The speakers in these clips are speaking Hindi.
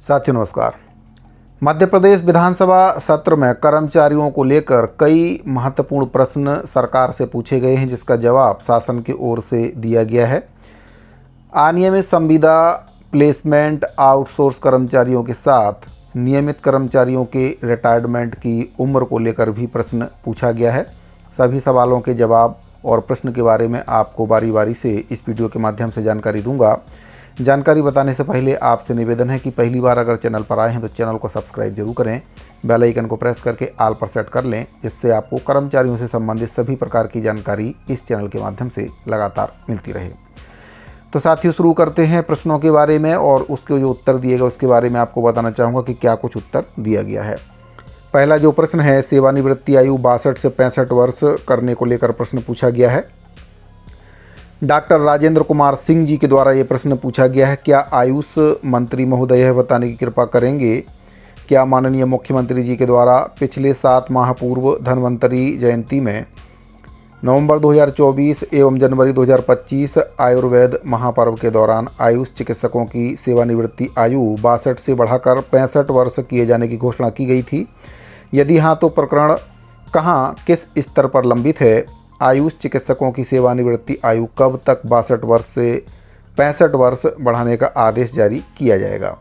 साथियों नमस्कार। मध्य प्रदेश विधानसभा सत्र में कर्मचारियों को लेकर कई महत्वपूर्ण प्रश्न सरकार से पूछे गए हैं, जिसका जवाब शासन की ओर से दिया गया है। अनियमित संविदा प्लेसमेंट, आउटसोर्स कर्मचारियों के साथ नियमित कर्मचारियों के रिटायरमेंट की उम्र को लेकर भी प्रश्न पूछा गया है। सभी सवालों के जवाब और प्रश्न के बारे में आपको बारी बारी से इस वीडियो के माध्यम से जानकारी दूंगा। जानकारी बताने से पहले आपसे निवेदन है कि पहली बार अगर चैनल पर आए हैं तो चैनल को सब्सक्राइब जरूर करें, बेल आइकन को प्रेस करके ऑल पर सेट कर लें, जिससे आपको कर्मचारियों से संबंधित सभी प्रकार की जानकारी इस चैनल के माध्यम से लगातार मिलती रहे। तो साथियों, शुरू करते हैं प्रश्नों के बारे में, और उसके जो उत्तर दिए गए उसके बारे में आपको बताना चाहूँगा कि क्या कुछ उत्तर दिया गया है। पहला जो प्रश्न है, सेवानिवृत्ति आयु 62 से 65 वर्ष करने को लेकर प्रश्न पूछा गया है। डॉक्टर राजेंद्र कुमार सिंह जी के द्वारा ये प्रश्न पूछा गया है। क्या आयुष मंत्री महोदय यह बताने की कृपा करेंगे, क्या माननीय मुख्यमंत्री जी के द्वारा पिछले 7 माह पूर्व धन्वंतरि जयंती में नवंबर 2024 एवं जनवरी 2025 आयुर्वेद महापर्व के दौरान आयुष चिकित्सकों की सेवानिवृत्ति आयु 62 से बढ़ाकर 65 वर्ष किए जाने की घोषणा की गई थी? यदि हाँ, तो प्रकरण कहाँ किस स्तर पर लंबित है? आयुष चिकित्सकों की सेवानिवृत्ति आयु कब तक 62 वर्ष से 65 वर्ष बढ़ाने का आदेश जारी किया जाएगा?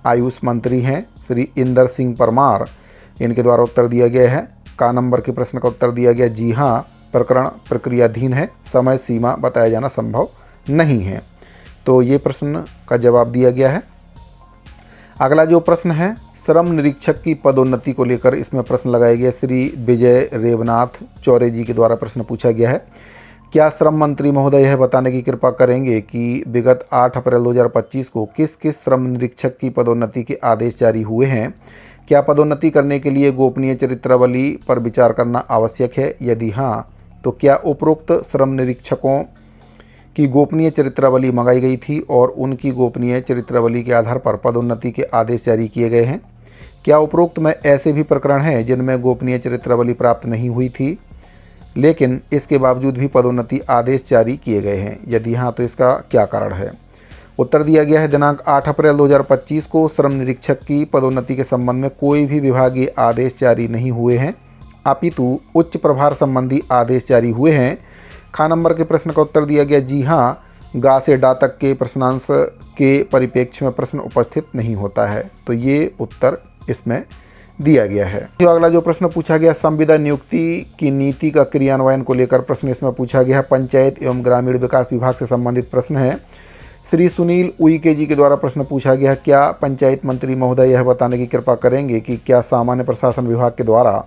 आयुष मंत्री हैं श्री इंदर सिंह परमार, इनके द्वारा उत्तर दिया गया है। का नंबर के प्रश्न का उत्तर दिया गया, जी हाँ, प्रकरण प्रक्रियाधीन है, समय सीमा बताया जाना संभव नहीं है। तो ये प्रश्न का जवाब दिया गया है। अगला जो प्रश्न है, श्रम निरीक्षक की पदोन्नति को लेकर इसमें प्रश्न लगाया गया। श्री विजय रेवनाथ चौरे जी के द्वारा प्रश्न पूछा गया है। क्या श्रम मंत्री महोदय यह बताने की कृपा करेंगे कि विगत 8 अप्रैल 2025 को किस किस श्रम निरीक्षक की पदोन्नति के आदेश जारी हुए हैं? क्या पदोन्नति करने के लिए गोपनीय चरित्रावली पर विचार करना आवश्यक है? यदि हाँ, तो क्या उपरोक्त श्रम निरीक्षकों की गोपनीय चरित्रावली मंगाई गई थी और उनकी गोपनीय चरित्रावली के आधार पर पदोन्नति के आदेश जारी किए गए हैं? क्या उपरोक्त में ऐसे भी प्रकरण हैं जिनमें गोपनीय चरित्रावली प्राप्त नहीं हुई थी, लेकिन इसके बावजूद भी पदोन्नति आदेश जारी किए गए हैं? यदि हाँ, तो इसका क्या कारण है? उत्तर दिया गया है, दिनांक 8 अप्रैल 2025 को श्रम निरीक्षक की पदोन्नति के संबंध में कोई भी विभागीय आदेश जारी नहीं हुए हैं, अपितु उच्च प्रभार संबंधी आदेश जारी हुए हैं। खा नंबर के प्रश्न का उत्तर दिया गया, जी हाँ, गा से डा तक के प्रश्नांश के परिप्रेक्ष्य में प्रश्न उपस्थित नहीं होता है। तो ये उत्तर इसमें दिया गया है। तो अगला जो प्रश्न पूछा गया, संविदा नियुक्ति की नीति का क्रियान्वयन को लेकर प्रश्न इसमें पूछा गया है। पंचायत एवं ग्रामीण विकास विभाग से संबंधित प्रश्न है। श्री सुनील उइके जी के द्वारा प्रश्न पूछा गया, क्या पंचायत मंत्री महोदय यह बताने की कृपा करेंगे कि क्या सामान्य प्रशासन विभाग के द्वारा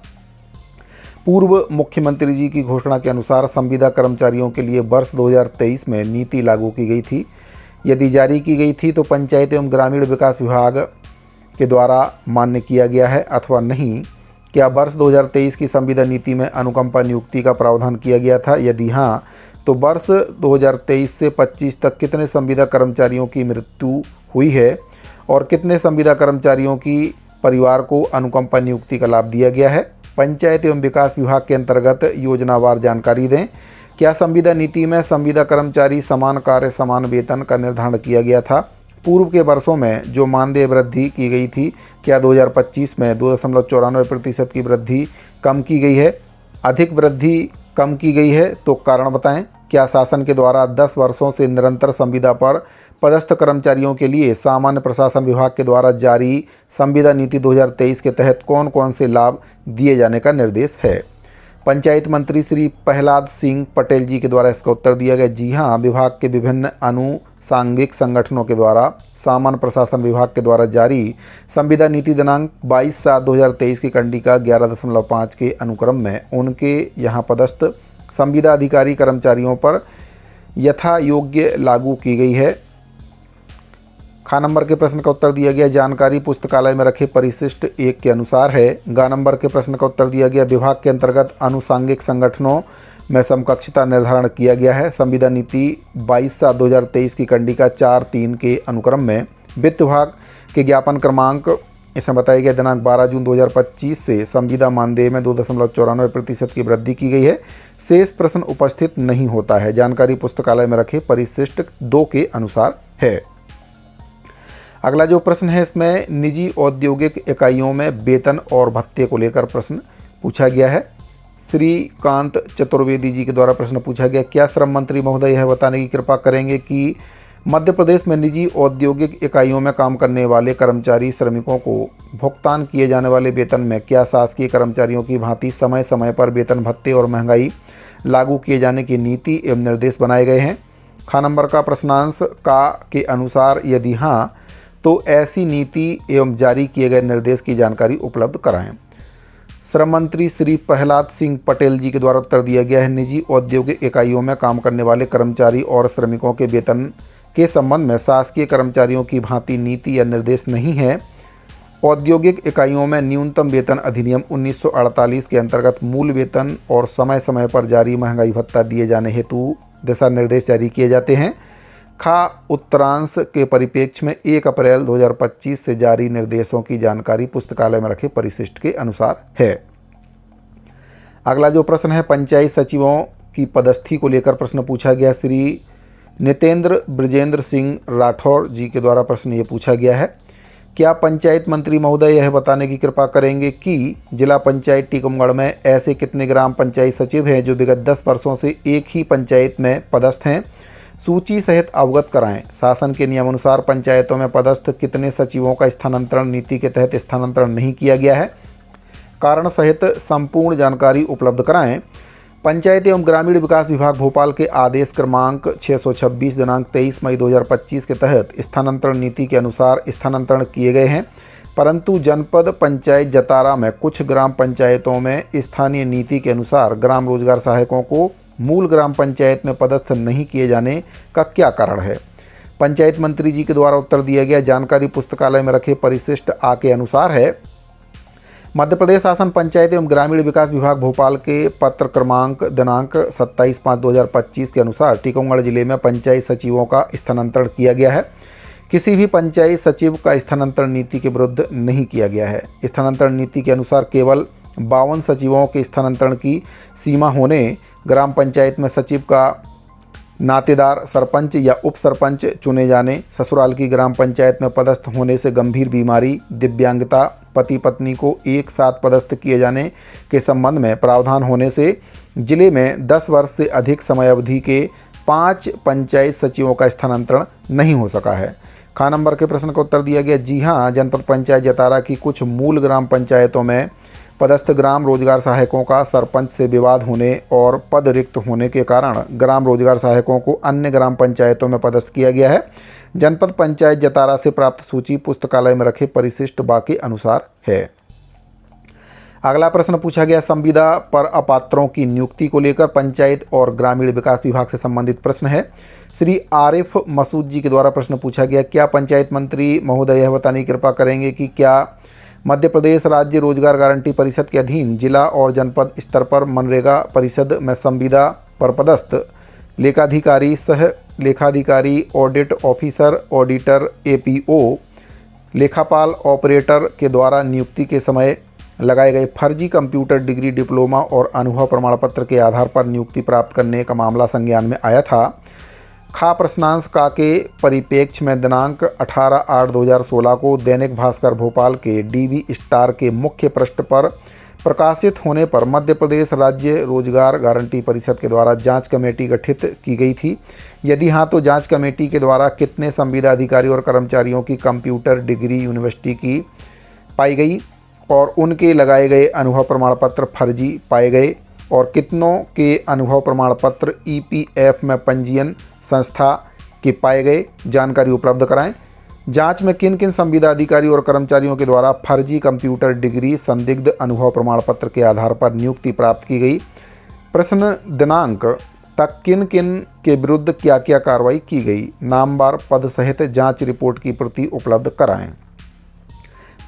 पूर्व मुख्यमंत्री जी की घोषणा के अनुसार संविदा कर्मचारियों के लिए वर्ष 2023 में नीति लागू की गई थी? यदि जारी की गई थी तो पंचायत एवं ग्रामीण विकास विभाग के द्वारा मान्य किया गया है अथवा नहीं? क्या वर्ष 2023 की संविदा नीति में अनुकंपा नियुक्ति का प्रावधान किया गया था? यदि हाँ, तो वर्ष 2023 से 25 तक कितने संविदा कर्मचारियों की मृत्यु हुई है और कितने संविदा कर्मचारियों की परिवार को अनुकंपा नियुक्ति का लाभ दिया गया है? पंचायत एवं विकास विभाग के अंतर्गत योजनावार जानकारी दें। क्या संविदा नीति में संविदा कर्मचारी समान कार्य समान वेतन का निर्धारण किया गया था? पूर्व के वर्षों में जो मानदेय वृद्धि की गई थी, क्या 2025 में 2.94% की वृद्धि कम की गई है, अधिक वृद्धि कम की गई है? तो कारण बताएं। क्या शासन के द्वारा 10 वर्षों से निरंतर संविदा पर पदस्थ कर्मचारियों के लिए सामान्य प्रशासन विभाग के द्वारा जारी संविदा नीति 2023 के तहत कौन कौन से लाभ दिए जाने का निर्देश है? पंचायत मंत्री श्री प्रहलाद सिंह पटेल जी के द्वारा इसका उत्तर दिया गया, जी हाँ, विभाग के विभिन्न अनुसांगिक संगठनों के द्वारा सामान्य प्रशासन विभाग के द्वारा जारी संविदा नीति दिनांक 22/7/2023 की कंडिका 11.5 के अनुक्रम में उनके यहाँ पदस्थ संविदा अधिकारी कर्मचारियों पर यथा योग्य लागू की गई है। खा नंबर के प्रश्न का उत्तर दिया गया, जानकारी पुस्तकालय में रखे परिशिष्ट 1 के अनुसार है। गा नंबर के प्रश्न का उत्तर दिया गया, विभाग के अंतर्गत अनुसांगिक संगठनों में समकक्षता निर्धारण किया गया है। संविदा नीति 22/7/2023 की कंडिका 4-3 के अनुक्रम में वित्त विभाग के ज्ञापन क्रमांक इसमें बताया गया दिनांक 12 जून 2025 से संविदा मानदेय में 2.94% की वृद्धि की गई है। शेष प्रश्न उपस्थित नहीं होता है। जानकारी पुस्तकालय में रखे परिशिष्ट 2 के अनुसार है। अगला जो प्रश्न है इसमें निजी औद्योगिक इकाइयों में वेतन और भत्ते को लेकर प्रश्न पूछा गया है। श्रीकांत चतुर्वेदी जी के द्वारा प्रश्न पूछा गया, क्या श्रम मंत्री महोदय यह बताने की कृपा करेंगे कि मध्य प्रदेश में निजी औद्योगिक इकाइयों में काम करने वाले कर्मचारी श्रमिकों को भुगतान किए जाने वाले वेतन में क्या शासकीय कर्मचारियों की भांति समय समय पर वेतन भत्ते और महंगाई लागू किए जाने की नीति एवं निर्देश बनाए गए हैं? ख नंबर का प्रश्नांश का के अनुसार यदि हाँ तो ऐसी नीति एवं जारी किए गए निर्देश की जानकारी उपलब्ध कराएं। श्रम मंत्री श्री प्रहलाद सिंह पटेल जी के द्वारा उत्तर दिया गया है, निजी औद्योगिक इकाइयों में काम करने वाले कर्मचारी और श्रमिकों के वेतन के संबंध में शासकीय कर्मचारियों की भांति नीति या निर्देश नहीं है। औद्योगिक इकाइयों में न्यूनतम वेतन अधिनियम 1948 के अंतर्गत मूल वेतन और समय समय पर जारी महंगाई भत्ता दिए जाने हेतु दिशा निर्देश जारी किए जाते हैं। खा उत्तरांश के परिप्रेक्ष्य में 1 अप्रैल 2025 से जारी निर्देशों की जानकारी पुस्तकालय में रखे परिशिष्ट के अनुसार है। अगला जो प्रश्न है पंचायत सचिवों की पदस्थि को लेकर प्रश्न पूछा गया। श्री नितेंद्र ब्रजेंद्र सिंह राठौर जी के द्वारा प्रश्न ये पूछा गया है, क्या पंचायत मंत्री महोदय यह बताने की कृपा करेंगे कि जिला पंचायत टीकमगढ़ में ऐसे कितने ग्राम पंचायत सचिव हैं जो विगत 10 वर्षों से एक ही पंचायत में पदस्थ हैं? सूची सहित अवगत कराएं। शासन के नियमानुसार पंचायतों में पदस्थ कितने सचिवों का स्थानांतरण नीति के तहत स्थानांतरण नहीं किया गया है? कारण सहित संपूर्ण जानकारी उपलब्ध कराएं। पंचायत एवं ग्रामीण विकास विभाग भोपाल के आदेश क्रमांक 626 दिनांक 23 मई 2025 के तहत स्थानांतरण नीति के अनुसार स्थानांतरण किए गए हैं, परंतु जनपद पंचायत जतारा में कुछ ग्राम पंचायतों में स्थानीय नीति के अनुसार ग्राम रोजगार सहायकों को मूल ग्राम पंचायत में पदस्थ नहीं किए जाने का क्या कारण है? पंचायत मंत्री जी के द्वारा उत्तर दिया गया, जानकारी पुस्तकालय में रखे परिशिष्ट आ के अनुसार है। मध्य प्रदेश शासन पंचायत एवं ग्रामीण विकास विभाग भोपाल के पत्र क्रमांक दिनांक 27/5/2025 के अनुसार टीकमगढ़ जिले में पंचायत सचिवों का स्थानांतरण किया गया है। किसी भी पंचायत सचिव का स्थानांतरण नीति के विरुद्ध नहीं किया गया है। स्थानांतरण नीति के अनुसार केवल 52 सचिवों के स्थानांतरण की सीमा होने, ग्राम पंचायत में सचिव का नातेदार सरपंच या उप सरपंच चुने जाने, ससुराल की ग्राम पंचायत में पदस्थ होने से गंभीर बीमारी, दिव्यांगता, पति पत्नी को एक साथ पदस्थ किए जाने के संबंध में प्रावधान होने से जिले में 10 वर्ष से अधिक समय अवधि के 5 पंचायत सचिवों का स्थानांतरण नहीं हो सका है। ख नंबर के प्रश्न का उत्तर दिया गया, जी हाँ, जनपद पंचायत जतारा की कुछ मूल ग्राम पंचायतों में पदस्थ ग्राम रोजगार सहायकों का सरपंच से विवाद होने और पद रिक्त होने के कारण ग्राम रोजगार सहायकों को अन्य ग्राम पंचायतों में पदस्थ किया गया है। जनपद पंचायत जतारा से प्राप्त सूची पुस्तकालय में रखे परिशिष्ट बाकी अनुसार है। अगला प्रश्न पूछा गया, संविदा पर अपात्रों की नियुक्ति को लेकर पंचायत और ग्रामीण विकास विभाग से संबंधित प्रश्न है। श्री आरिफ मसूद जी के द्वारा प्रश्न पूछा गया, क्या पंचायत मंत्री महोदय यह बताने की कृपा करेंगे कि क्या मध्य प्रदेश राज्य रोजगार गारंटी परिषद के अधीन जिला और जनपद स्तर पर मनरेगा परिषद में संविदा पर पदस्थ लेखाधिकारी, सह लेखाधिकारी, ऑडिट ऑफिसर, ऑडिटर, एपीओ, लेखापाल, ऑपरेटर के द्वारा नियुक्ति के समय लगाए गए फर्जी कंप्यूटर डिग्री, डिप्लोमा और अनुभव प्रमाण पत्र के आधार पर नियुक्ति प्राप्त करने का मामला संज्ञान में आया था? खा प्रश्नांश का के परिप्रेक्ष्य में दिनांक 18/8/2016 को दैनिक भास्कर भोपाल के डीवी स्टार के मुख्य पृष्ठ पर प्रकाशित होने पर मध्य प्रदेश राज्य रोजगार गारंटी परिषद के द्वारा जांच कमेटी गठित की गई थी। यदि हाँ तो जांच कमेटी के द्वारा कितने संविदा अधिकारी और कर्मचारियों की कंप्यूटर डिग्री यूनिवर्सिटी की पाई गई और उनके लगाए गए अनुभव प्रमाण पत्र फर्जी पाए गए और कितनों के अनुभव प्रमाण पत्र ईपीएफ में पंजीयन संस्था के पाए गए, जानकारी उपलब्ध कराएं। जांच में किन किन संविदा अधिकारी और कर्मचारियों के द्वारा फर्जी कंप्यूटर डिग्री, संदिग्ध अनुभव प्रमाण पत्र के आधार पर नियुक्ति प्राप्त की गई। प्रश्न दिनांक तक किन किन के विरुद्ध क्या क्या कार्रवाई की गई, नामवार पद सहित जांच रिपोर्ट की प्रति उपलब्ध कराएं।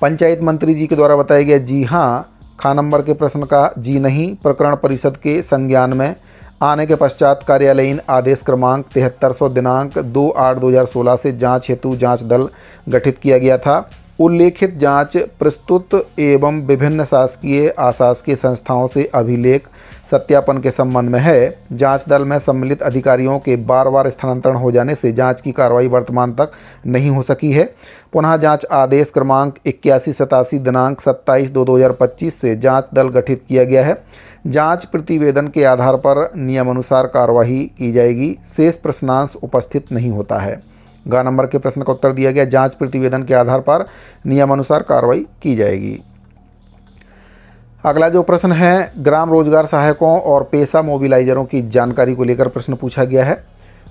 पंचायत मंत्री जी के द्वारा बताया गया, जी हाँ। खा नंबर के प्रश्न का जी नहीं, प्रकरण परिषद के संज्ञान में आने के पश्चात कार्यालयीन आदेश क्रमांक 7300 दिनांक 2/8/2016 से जांच हेतु जांच दल गठित किया गया था। उल्लेखित जांच प्रस्तुत एवं विभिन्न शासकीय अशासकीय संस्थाओं से अभिलेख सत्यापन के संबंध में है। जांच दल में सम्मिलित अधिकारियों के बार-बार स्थानांतरण हो जाने से जांच की कार्रवाई वर्तमान तक नहीं हो सकी है। पुनः जांच आदेश क्रमांक 8187 दिनांक 27/2/2025 से जांच दल गठित किया गया है। जांच प्रतिवेदन के आधार पर नियमानुसार कार्यवाही की जाएगी। शेष प्रश्नांश उपस्थित नहीं होता है। ग नंबर के प्रश्न का उत्तर दिया गया, जांच प्रतिवेदन के आधार पर नियमानुसार कार्रवाई की जाएगी। अगला जो प्रश्न है, ग्राम रोजगार सहायकों और पेशा मोबिलाइजरों की जानकारी को लेकर प्रश्न पूछा गया है।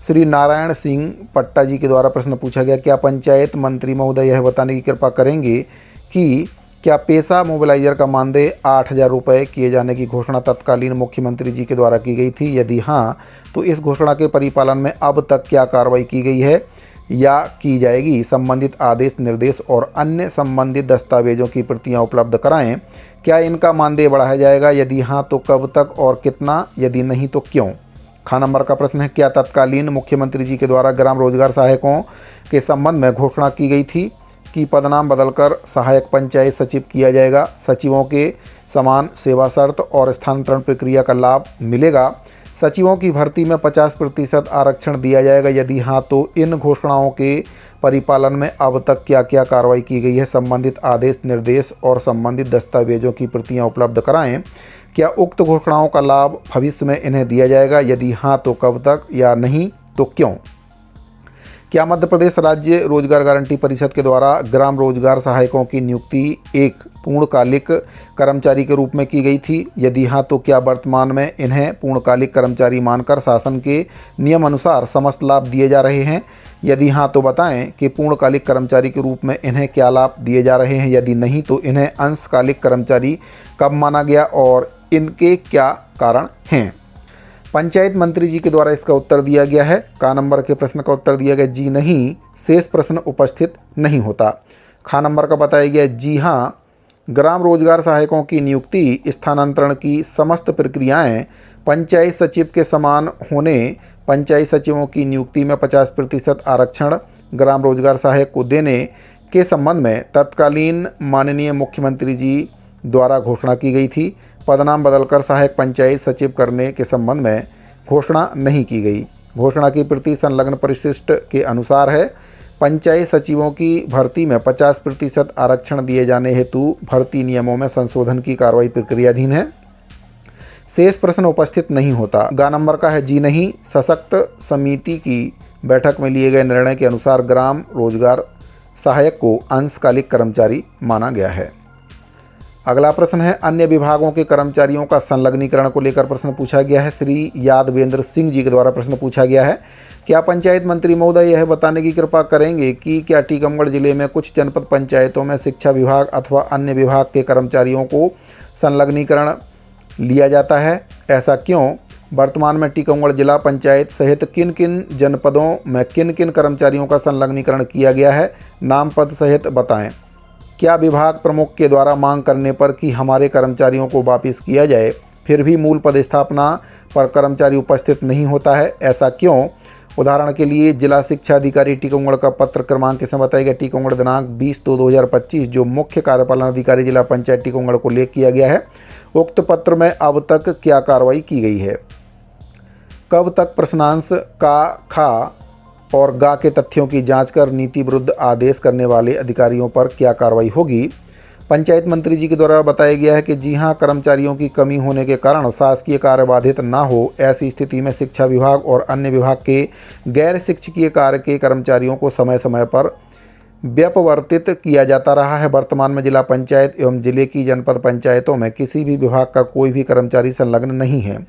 श्री नारायण सिंह पट्टा जी के द्वारा प्रश्न पूछा गया, क्या पंचायत मंत्री महोदय यह बताने की कृपा करेंगे कि क्या पेशा मोबिलाइजर का मानदेय 8,000 रुपये किए जाने की घोषणा तत्कालीन मुख्यमंत्री जी के द्वारा की गई थी? यदि हाँ, तो इस घोषणा के परिपालन में अब तक क्या कार्रवाई की गई है या की जाएगी? संबंधित आदेश, निर्देश और अन्य संबंधित दस्तावेजों की प्रतियां उपलब्ध कराएं। क्या इनका मानदेय बढ़ाया जाएगा? यदि हाँ, तो कब तक और कितना? यदि नहीं, तो क्यों? ख नंबर का प्रश्न है, क्या तत्कालीन मुख्यमंत्री जी के द्वारा ग्राम रोजगार सहायकों के संबंध में घोषणा की गई थी कि पदनाम बदलकर सहायक पंचायत सचिव किया जाएगा? सचिवों के समान सेवा शर्त और स्थानांतरण प्रक्रिया का लाभ मिलेगा? सचिवों की भर्ती में 50% आरक्षण दिया जाएगा? यदि हाँ, तो इन घोषणाओं के परिपालन में अब तक क्या क्या कार्रवाई की गई है? संबंधित आदेश, निर्देश और संबंधित दस्तावेजों की प्रतियां उपलब्ध कराएं। क्या उक्त घोषणाओं का लाभ भविष्य में इन्हें दिया जाएगा? यदि हाँ, तो कब तक या नहीं, तो क्यों? क्या मध्य प्रदेश राज्य रोजगार गारंटी परिषद के द्वारा ग्राम रोजगार सहायकों की नियुक्ति एक पूर्णकालिक कर्मचारी के रूप में की गई थी? यदि हाँ, तो क्या वर्तमान में इन्हें पूर्णकालिक कर्मचारी मानकर शासन के नियम अनुसार समस्त लाभ दिए जा रहे हैं? यदि हाँ, तो बताएं कि पूर्णकालिक कर्मचारी के रूप में इन्हें क्या लाभ दिए जा रहे हैं? यदि नहीं, तो इन्हें अंशकालिक कर्मचारी कब माना गया और इनके क्या कारण हैं? पंचायत मंत्री जी के द्वारा इसका उत्तर दिया गया है। क नंबर के प्रश्न का उत्तर दिया गया, जी नहीं, शेष प्रश्न उपस्थित नहीं होता। ख नंबर का बताया गया, जी हाँ, ग्राम रोजगार सहायकों की नियुक्ति, स्थानांतरण की समस्त प्रक्रियाएं पंचायत सचिव के समान होने, पंचायत सचिवों की नियुक्ति में 50% आरक्षण ग्राम रोजगार सहायक को देने के संबंध में तत्कालीन माननीय मुख्यमंत्री जी द्वारा घोषणा की गई थी। पदनाम बदलकर सहायक पंचायत सचिव करने के संबंध में घोषणा नहीं की गई। घोषणा की प्रति संलग्न परिशिष्ट के अनुसार है। पंचायत सचिवों की भर्ती में 50% आरक्षण दिए जाने हेतु भर्ती नियमों में संशोधन की कार्रवाई प्रक्रियाधीन है। शेष प्रश्न उपस्थित नहीं होता। ग नंबर का है, जी नहीं, सशक्त समिति की बैठक में लिए गए निर्णय के अनुसार ग्राम रोजगार सहायक को अंशकालिक कर्मचारी माना गया है। अगला प्रश्न है, अन्य विभागों के कर्मचारियों का संलग्नीकरण को लेकर प्रश्न पूछा गया है। श्री यादवेंद्र सिंह जी के द्वारा प्रश्न पूछा गया है, क्या पंचायत मंत्री महोदय यह बताने की कृपा करेंगे कि क्या टीकमगढ़ जिले में कुछ जनपद पंचायतों में शिक्षा विभाग अथवा अन्य विभाग के कर्मचारियों को संलग्नीकरण लिया जाता है? ऐसा क्यों? वर्तमान में टीकमगढ़ जिला पंचायत सहित किन किन जनपदों में किन किन कर्मचारियों का संलग्नीकरण किया गया है? नाम पद सहित बताएं। क्या विभाग प्रमुख के द्वारा मांग करने पर कि हमारे कर्मचारियों को वापस किया जाए, फिर भी मूल पदस्थापना पर कर्मचारी उपस्थित नहीं होता है? ऐसा क्यों? उदाहरण के लिए जिला शिक्षा अधिकारी टीकमगढ़ का पत्र क्रमांक इसमें बताया गया, टीकमगढ़ दिनांक 20/2/2025, जो मुख्य कार्यपालन अधिकारी जिला पंचायत टीकमगढ़ को लेख किया गया है। उक्त पत्र में अब तक क्या कार्रवाई की गई है? कब तक प्रश्नांश का, खा और गा के तथ्यों की जांच कर नीति विरुद्ध आदेश करने वाले अधिकारियों पर क्या कार्रवाई होगी? पंचायत मंत्री जी के द्वारा बताया गया है कि जी हां, कर्मचारियों की कमी होने के कारण शासकीय कार्य बाधित न हो, ऐसी स्थिति में शिक्षा विभाग और अन्य विभाग के गैर शिक्षकीय कार्य के कर्मचारियों को समय समय पर व्यपवर्तित किया जाता रहा है। वर्तमान में जिला पंचायत एवं जिले की जनपद पंचायतों में किसी भी विभाग का कोई भी कर्मचारी संलग्न नहीं है।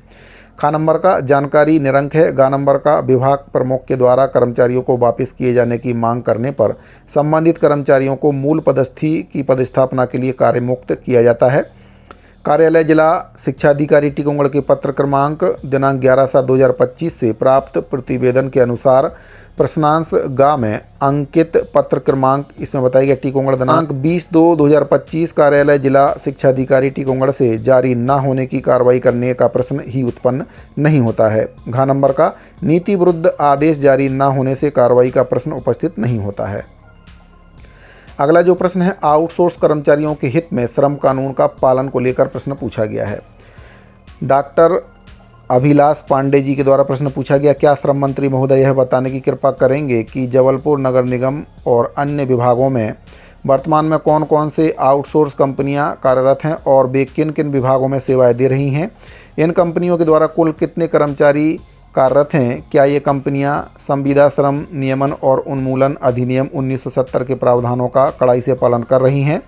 ख नंबर का जानकारी निरंक है। ग नंबर का विभाग प्रमुख के द्वारा कर्मचारियों को वापस किए जाने की मांग करने पर संबंधित कर्मचारियों को मूल पदस्थी की पदस्थापना के लिए कार्य मुक्त किया जाता है। कार्यालय जिला शिक्षा अधिकारी टीकमगढ़ के पत्र क्रमांक दिनांक 11/7/2025 से प्राप्त प्रतिवेदन के अनुसार प्रश्नांश गा में अंकित पत्र क्रमांक इसमें बताया गया टीकमगढ़ दिनांक 20/2/2025 कार्यालय जिला शिक्षा अधिकारी टीकमगढ़ से जारी न होने की कार्रवाई करने का प्रश्न ही उत्पन्न नहीं होता है। घ नंबर का नीति विरुद्ध आदेश जारी न होने से कार्रवाई का प्रश्न उपस्थित नहीं होता है। अगला जो प्रश्न है, आउटसोर्स कर्मचारियों के हित में श्रम कानून का पालन को लेकर प्रश्न पूछा गया है। डॉक्टर अभिलाष पांडे जी के द्वारा प्रश्न पूछा गया, क्या श्रम मंत्री महोदय यह बताने की कृपा करेंगे कि जबलपुर नगर निगम और अन्य विभागों में वर्तमान में कौन कौन से आउटसोर्स कंपनियां कार्यरत हैं और वे किन किन विभागों में सेवाएं दे रही हैं। इन कंपनियों के द्वारा कुल कितने कर्मचारी कार्यरत हैं। क्या ये कंपनियां संविदा श्रम नियमन और उन्मूलन अधिनियम 1970 के प्रावधानों का कड़ाई से पालन कर रही हैं।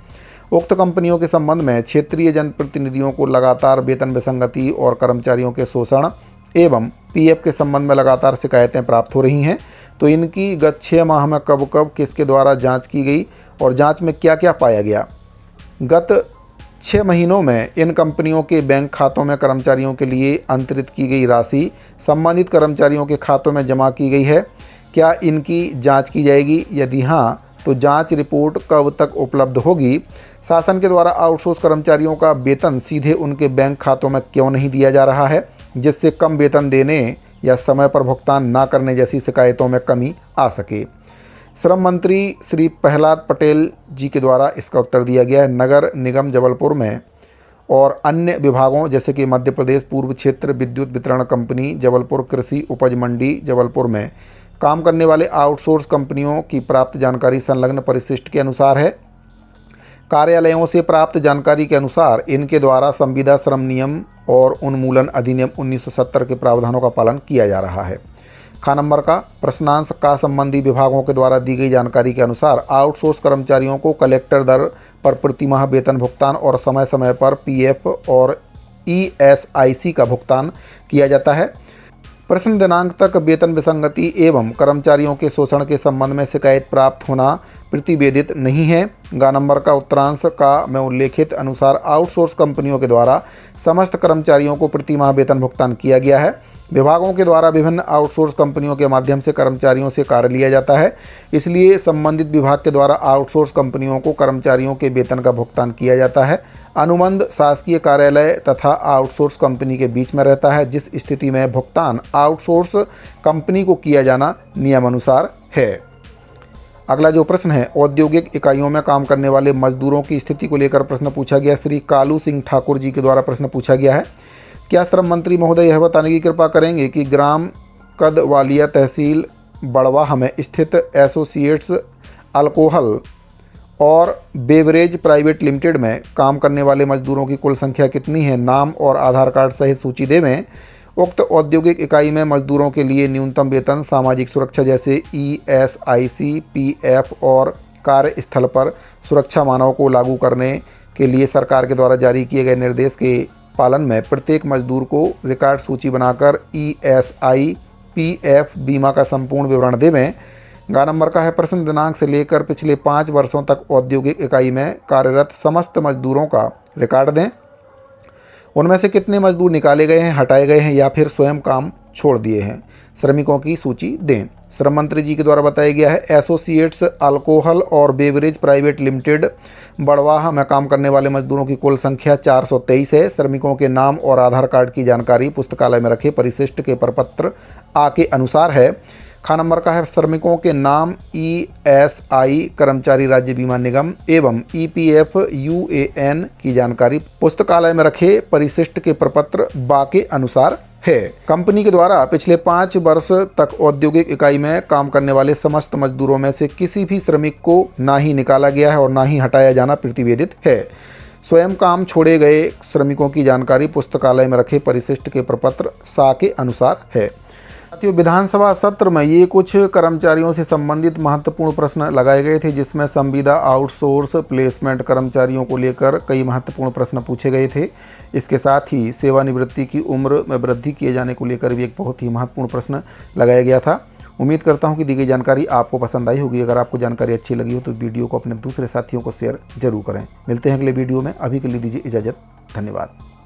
उक्त कंपनियों के संबंध में क्षेत्रीय जनप्रतिनिधियों को लगातार वेतन विसंगति और कर्मचारियों के शोषण एवं पीएफ के संबंध में लगातार शिकायतें प्राप्त हो रही हैं। तो इनकी गत 6 माह में कब कब किसके द्वारा जांच की गई और जांच में क्या क्या पाया गया। गत 6 महीनों में इन कंपनियों के बैंक खातों में कर्मचारियों के लिए अंतरित की गई राशि संबंधित कर्मचारियों के खातों में जमा की गई है। क्या इनकी जाँच की जाएगी? यदि हाँ तो जांच रिपोर्ट कब तक उपलब्ध होगी। शासन के द्वारा आउटसोर्स कर्मचारियों का वेतन सीधे उनके बैंक खातों में क्यों नहीं दिया जा रहा है, जिससे कम वेतन देने या समय पर भुगतान न करने जैसी शिकायतों में कमी आ सके। श्रम मंत्री श्री प्रहलाद पटेल जी के द्वारा इसका उत्तर दिया गया है। नगर निगम जबलपुर में और अन्य विभागों जैसे कि मध्य प्रदेश पूर्व क्षेत्र विद्युत वितरण कंपनी जबलपुर, कृषि उपज मंडी जबलपुर में काम करने वाले आउटसोर्स कंपनियों की प्राप्त जानकारी संलग्न परिशिष्ट के अनुसार है। कार्यालयों से प्राप्त जानकारी के अनुसार इनके द्वारा संविदा श्रम नियम और उन्मूलन अधिनियम 1970 के प्रावधानों का पालन किया जा रहा है। ख नंबर का प्रश्नांश का संबंधी विभागों के द्वारा दी गई जानकारी के अनुसार आउटसोर्स कर्मचारियों को कलेक्टर दर पर प्रतिमाह वेतन भुगतान और समय समय पर पीएफ और ईएसआईसी का भुगतान किया जाता है। प्रश्न दिनांक तक वेतन विसंगति एवं कर्मचारियों के शोषण के संबंध में शिकायत प्राप्त होना प्रतिवेदित नहीं है। ग नंबर का उत्तरांश का में उल्लेखित अनुसार आउटसोर्स कंपनियों के द्वारा समस्त कर्मचारियों को प्रतिमाह वेतन भुगतान किया गया है। विभागों के द्वारा विभिन्न आउटसोर्स कंपनियों के माध्यम से कर्मचारियों से कार्य लिया जाता है, इसलिए संबंधित विभाग के द्वारा आउटसोर्स कंपनियों को कर्मचारियों के वेतन का भुगतान किया जाता है। अनुबंध शासकीय कार्यालय तथा आउटसोर्स कंपनी के बीच में रहता है, जिस स्थिति में भुगतान आउटसोर्स कंपनी को किया जाना नियमानुसार है। अगला जो प्रश्न है, औद्योगिक इकाइयों में काम करने वाले मजदूरों की स्थिति को लेकर प्रश्न पूछा गया। श्री कालू सिंह ठाकुर जी के द्वारा प्रश्न पूछा गया है, क्या श्रम मंत्री महोदय यह बताने की कृपा करेंगे कि ग्राम कदवालिया तहसील बड़वाह में स्थित एसोसिएट्स अल्कोहल और बेवरेज प्राइवेट लिमिटेड में काम करने वाले मजदूरों की कुल संख्या कितनी है। नाम और आधार कार्ड सहित सूची देवें। उक्त औद्योगिक इकाई में मजदूरों के लिए न्यूनतम वेतन, सामाजिक सुरक्षा जैसे ईएसआईसी, पीएफ और कार्यस्थल पर सुरक्षा मानकों को लागू करने के लिए सरकार के द्वारा जारी किए गए निर्देश के पालन में प्रत्येक मजदूर को रिकॉर्ड सूची बनाकर ईएसआई, पीएफ बीमा का संपूर्ण विवरण देवें। ग नंबर का है, प्रश्न दिनांक से लेकर पिछले 5 वर्षों तक औद्योगिक इकाई में कार्यरत समस्त मजदूरों का रिकॉर्ड दें। उनमें से कितने मजदूर निकाले गए हैं, हटाए गए हैं या फिर स्वयं काम छोड़ दिए हैं। श्रमिकों की सूची दें। श्रम मंत्री जी के द्वारा बताया गया है, एसोसिएट्स अल्कोहल और बेवरेज प्राइवेट लिमिटेड बड़वाह में काम करने वाले मजदूरों की कुल संख्या 423 है। श्रमिकों के नाम और आधार कार्ड की जानकारी पुस्तकालय में रखे परिशिष्ट के प्रपत्र आ के अनुसार है। ख नंबर का है, श्रमिकों के नाम ईएसआई कर्मचारी राज्य बीमा निगम एवं ईपीएफ यूएएन की जानकारी पुस्तकालय में रखे परिशिष्ट के प्रपत्र बा के अनुसार है। कंपनी के द्वारा पिछले 5 वर्ष तक औद्योगिक इकाई में काम करने वाले समस्त मजदूरों में से किसी भी श्रमिक को ना ही निकाला गया है और ना ही हटाया जाना प्रतिवेदित है। स्वयं काम छोड़े गए श्रमिकों की जानकारी पुस्तकालय में रखे परिशिष्ट के प्रपत्र सा के अनुसार है। साथियों, विधानसभा सत्र में ये कुछ कर्मचारियों से संबंधित महत्वपूर्ण प्रश्न लगाए गए थे, जिसमें संविदा आउटसोर्स प्लेसमेंट कर्मचारियों को लेकर कई महत्वपूर्ण प्रश्न पूछे गए थे। इसके साथ ही सेवानिवृत्ति की उम्र में वृद्धि किए जाने को लेकर भी एक बहुत ही महत्वपूर्ण प्रश्न लगाया गया था। उम्मीद करता हूं कि दी गई जानकारी आपको पसंद आई होगी। अगर आपको जानकारी अच्छी लगी हो तो वीडियो को अपने दूसरे साथियों को शेयर जरूर करें। मिलते हैं अगले वीडियो में, अभी के लिए दीजिए इजाज़त। धन्यवाद।